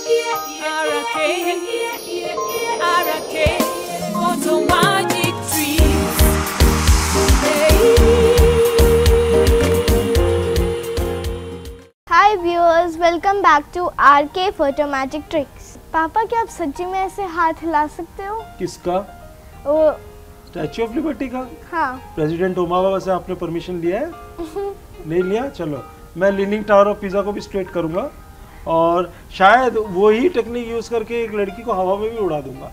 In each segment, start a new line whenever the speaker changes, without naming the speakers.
RK Photo Magic Trix.
Hi viewers, welcome back to RK Photo Magic Trix. पापा क्या आप सच्ची में ऐसे हाथ हिला सकते हो?
किसका?
वो
स्टैच्यू ऑफ लिबर्टी का?
हाँ।
प्रेसिडेंट ओबामा से आपने परमिशन लिया है? नहीं लिया? चलो मैं लीनिंग टावर ऑफ पिज़ा को भी स्ट्रेट करूंगा और शायद वही टेक्निक यूज करके एक लड़की को हवा में भी उड़ा दूंगा।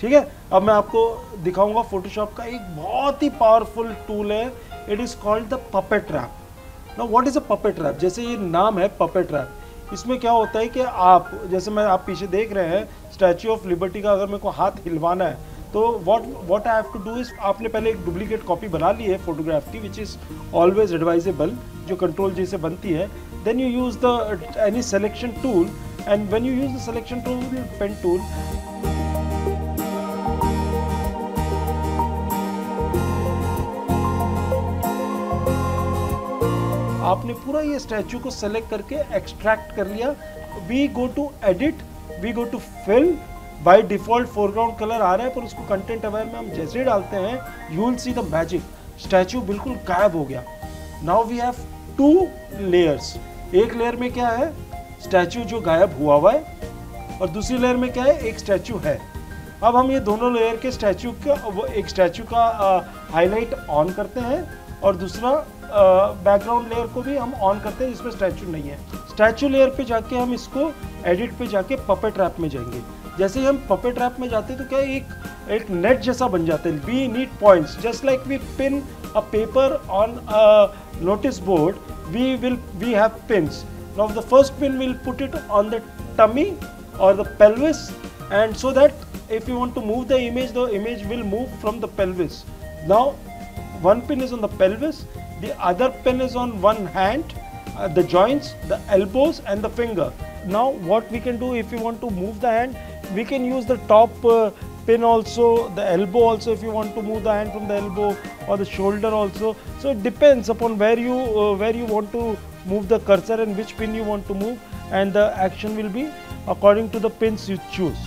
ठीक है, अब मैं आपको दिखाऊंगा फोटोशॉप का एक बहुत ही पावरफुल टूल है। It is called the puppet trap. Now what is a puppet trap? जैसे ये नाम है पपेट ट्रैप, इसमें क्या होता है कि आप जैसे आप पीछे देख रहे हैं स्टैच्यू ऑफ लिबर्टी का, अगर मेरे को हाथ हिलवाना है तो what I have to do is, आपने पहले एक डुप्लीकेट कॉपी बना ली है फोटोग्राफ की, विच इज ऑलवेज एडवाइजेबल, जो कंट्रोल जी से बनती है। Then you use the any selection tool, and when you use the selection tool, pen tool, आपने पूरा ये स्टैचू को सेलेक्ट करके एक्सट्रैक्ट कर लिया। We go to edit, we go to fill. By default foreground colour आ रहा है, पर उसको कंटेंट अवेयर में हम जैसे ही डालते हैं you will see the magic, statue बिल्कुल गायब हो गया। Now we have two layers. एक लेयर में क्या है, स्टैचू जो गायब हुआ है, और दूसरी लेयर में क्या है, एक स्टैचू है। अब हम ये दोनों लेयर के स्टैचू का, एक स्टैचू का हाईलाइट ऑन करते हैं और दूसरा बैकग्राउंड लेयर को भी हम ऑन करते हैं जिसमें स्टैचू नहीं है। स्टैचू लेयर पे जाके हम इसको एडिट पे जाके पपेट ट्रैप में जाएंगे। जैसे ही हम पपेट ट्रैप में जाते हैं तो क्या एक नेट जैसा बन जाता है। We need points, just like we pin a paper on a notice board, we have pins. Now the first pin will put it on the tummy और the pelvis, and so that if you want to move the image will move from the pelvis. Now one pin is on the pelvis, the other pin is on one hand, the joints, the elbows and the finger. Now what we can do, if you want to move the hand, we can use the top pin also, the elbow also, if you want to move the hand from the elbow, or the shoulder also. So it depends upon where you want to move the cursor and which pin you want to move, and the action will be according to the pins you choose.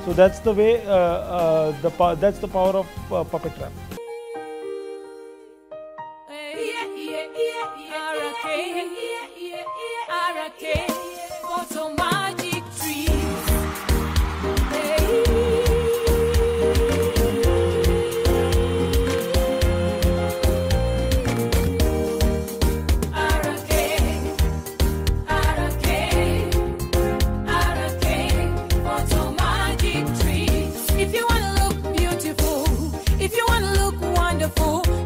So that's the way, that's the power of puppet trap.
RK Photo Magic Trix.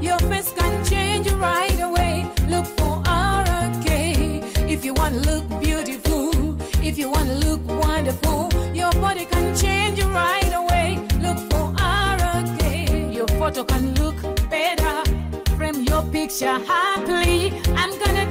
Your face can change right away. Look for RK. If you want to look beautiful, if you want to look wonderful, your body can change right away. Look for RK. Your photo can look better. Frame your picture happily. I'm gonna